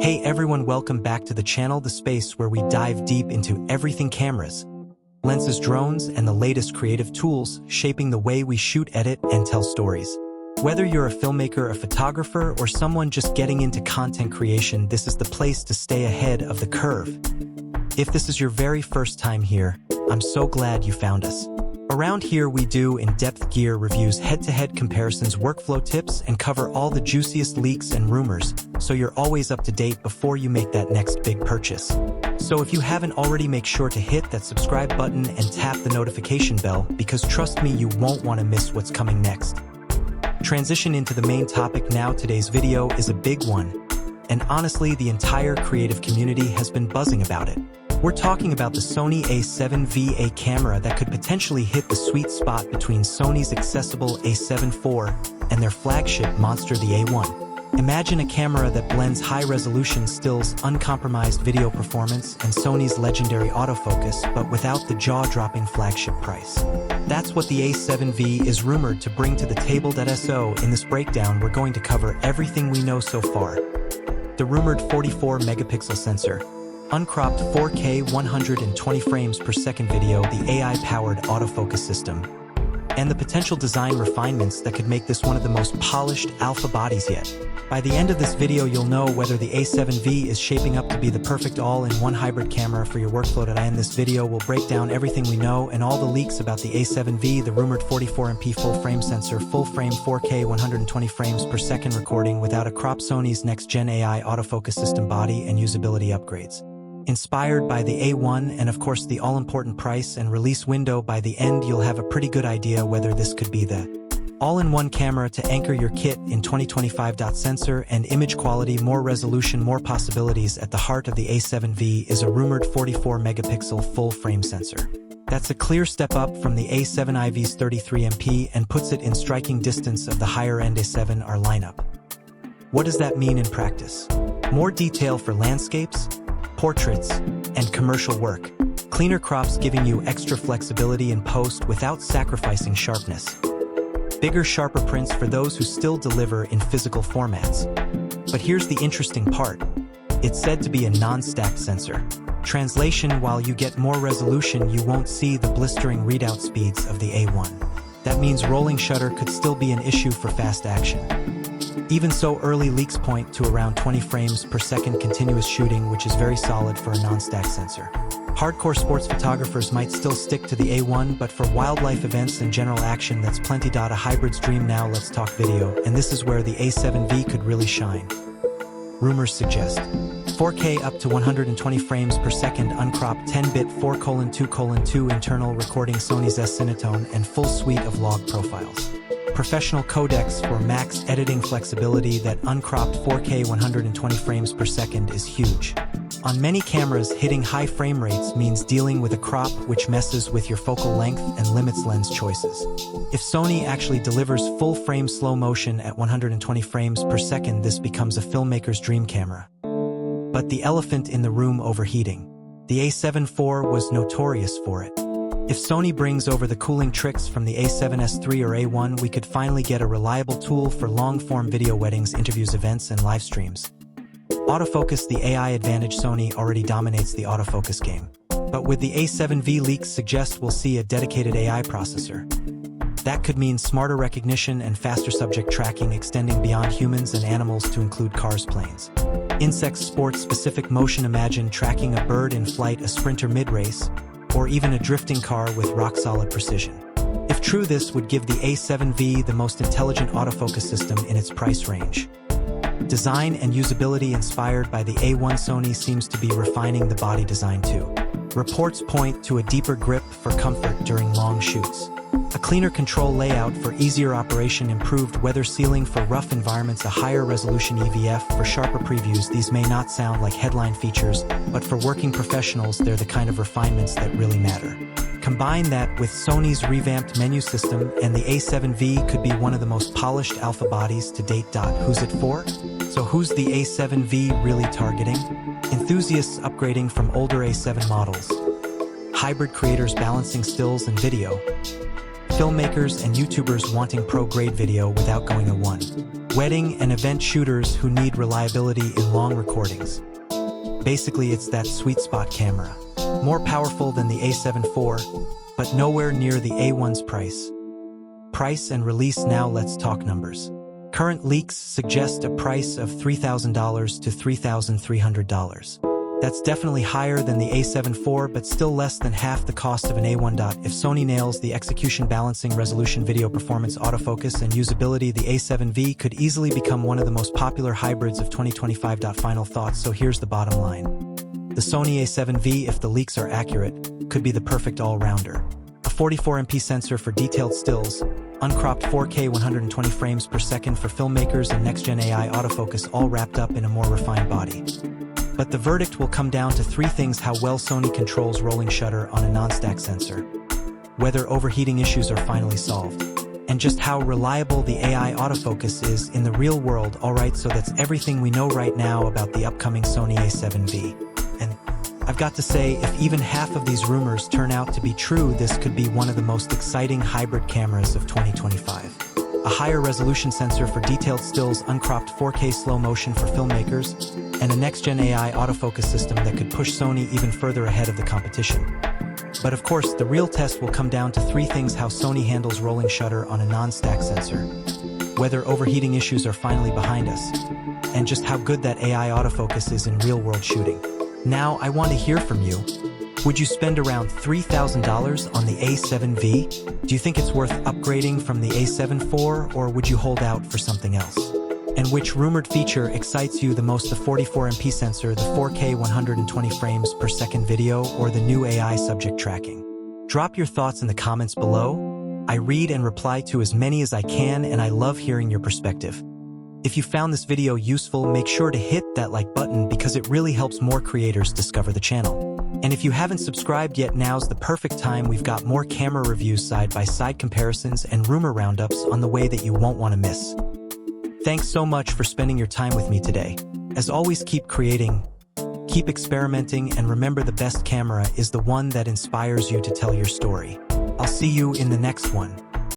Hey everyone, welcome back to the channel, the space where we dive deep into everything cameras, lenses, drones, and the latest creative tools shaping the way we shoot, edit, and tell stories. Whether you're a filmmaker, a photographer, or someone just getting into content creation, this is the place to stay ahead of the curve. If this is your very first time here, I'm so glad you found us. Around here we do in-depth gear reviews, head-to-head comparisons, workflow tips, and cover all the juiciest leaks and rumors, so you're always up to date before you make that next big purchase. So if you haven't already, make sure to hit that subscribe button and tap the notification bell, because trust me, you won't want to miss what's coming next. Transition into the main topic now. Today's video is a big one, and honestly, the entire creative community has been buzzing about it. We're talking about the Sony A7V, a camera that could potentially hit the sweet spot between Sony's accessible A7 IV and their flagship monster, the A1. Imagine a camera that blends high-resolution stills, uncompromised video performance, and Sony's legendary autofocus, but without the jaw-dropping flagship price. That's what the A7V is rumored to bring to the table. So in this breakdown, we're going to cover everything we know so far. The rumored 44-megapixel sensor, uncropped 4K 120 frames per second video, the AI-powered autofocus system, and the potential design refinements that could make this one of the most polished alpha bodies yet. By the end of this video, you'll know whether the A7V is shaping up to be the perfect all-in-one hybrid camera for your workflow. At the end of this video, we'll break down everything we know and all the leaks about the A7V, the rumored 44MP full-frame sensor, full-frame 4K 120 frames per second recording without a crop, Sony's next-gen AI autofocus system body, and usability upgrades. Inspired by the A1 and of course the all-important price and release window. By the end, you'll have a pretty good idea whether this could be the all-in-one camera to anchor your kit in 2025. Sensor and image quality, more resolution, more possibilities. At the heart of the A7V is a rumored 44-megapixel full-frame sensor. That's a clear step up from the A7 IV's 33MP and puts it in striking distance of the higher-end A7 R lineup. What does that mean in practice? More detail for landscapes, portraits, and commercial work. Cleaner crops, giving you extra flexibility in post without sacrificing sharpness. Bigger, sharper prints for those who still deliver in physical formats. But here's the interesting part. It's said to be a non-stacked sensor. Translation: while you get more resolution, you won't see the blistering readout speeds of the A1. That means rolling shutter could still be an issue for fast action. Even so, early leaks point to around 20 frames per second continuous shooting, which is very solid for a non-stacked sensor. Hardcore sports photographers might still stick to the A1, but for wildlife events and general action, that's plenty. A hybrid's dream. Now let's talk video, and this is where the A7V could really shine. Rumors suggest 4K up to 120 frames per second, uncropped 10-bit 4:2:2 internal recording, Sony's S-Cinetone, and full suite of log profiles. Professional codecs for max editing flexibility. That uncropped 4K 120 frames per second is huge. On many cameras, hitting high frame rates means dealing with a crop which messes with your focal length and limits lens choices. If Sony actually delivers full-frame slow motion at 120 frames per second, this becomes a filmmaker's dream camera. But the elephant in the room: overheating. The A7 IV was notorious for it. If Sony brings over the cooling tricks from the A7S III or A1, we could finally get a reliable tool for long-form video, weddings, interviews, events, and live streams. Autofocus, the AI advantage. Sony already dominates the autofocus game. But with the A7V, leaks suggest we'll see a dedicated AI processor. That could mean smarter recognition and faster subject tracking, extending beyond humans and animals to include cars, planes, insects, sports-specific motion. Imagine tracking a bird in flight, a sprinter mid-race, or even a drifting car with rock-solid precision. If true, this would give the A7V the most intelligent autofocus system in its price range. Design and usability. Inspired by the A1, Sony seems to be refining the body design too. Reports point to a deeper grip for comfort during long shoots, a cleaner control layout for easier operation, improved weather sealing for rough environments, a higher resolution EVF for sharper previews. These may not sound like headline features, but for working professionals, they're the kind of refinements that really matter. Combine that with Sony's revamped menu system, and the A7V could be one of the most polished alpha bodies to date. Who's it for? So who's the A7V really targeting? Enthusiasts upgrading from older A7 models, hybrid creators balancing stills and video, filmmakers and YouTubers wanting pro-grade video without going A1, wedding and event shooters who need reliability in long recordings. Basically, it's that sweet spot camera. More powerful than the A7 IV, but nowhere near the A1's price. Price and release. Now let's talk numbers. Current leaks suggest a price of $3,000 to $3,300. That's definitely higher than the A7 IV, but still less than half the cost of an A1. If Sony nails the execution, balancing, resolution, video performance, autofocus, and usability, the A7V could easily become one of the most popular hybrids of 2025. Final thoughts. So here's the bottom line. The Sony A7V, if the leaks are accurate, could be the perfect all-rounder. A 44MP sensor for detailed stills, uncropped 4K 120 frames per second for filmmakers, and next-gen AI autofocus, all wrapped up in a more refined body. But the verdict will come down to three things: how well Sony controls rolling shutter on a non-stack sensor, whether overheating issues are finally solved, and just how reliable the AI autofocus is in the real world. Alright, so that's everything we know right now about the upcoming Sony A7V. And I've got to say, if even half of these rumors turn out to be true, this could be one of the most exciting hybrid cameras of 2025. A higher resolution sensor for detailed stills, uncropped 4K slow motion for filmmakers, and a next-gen AI autofocus system that could push Sony even further ahead of the competition. But of course, the real test will come down to three things: how Sony handles rolling shutter on a non-stack sensor, whether overheating issues are finally behind us, and just how good that AI autofocus is in real-world shooting. Now, I want to hear from you. Would you spend around $3,000 on the A7V? Do you think it's worth upgrading from the A7 IV, or would you hold out for something else? And which rumored feature excites you the most: the 44MP sensor, the 4K 120 frames per second video, or the new AI subject tracking? Drop your thoughts in the comments below. I read and reply to as many as I can, and I love hearing your perspective. If you found this video useful, make sure to hit that like button because it really helps more creators discover the channel. And if you haven't subscribed yet, now's the perfect time. We've got more camera reviews, side-by-side comparisons, and rumor roundups on the way that you won't want to miss. Thanks so much for spending your time with me today. As always, keep creating, keep experimenting, and remember, the best camera is the one that inspires you to tell your story. I'll see you in the next one.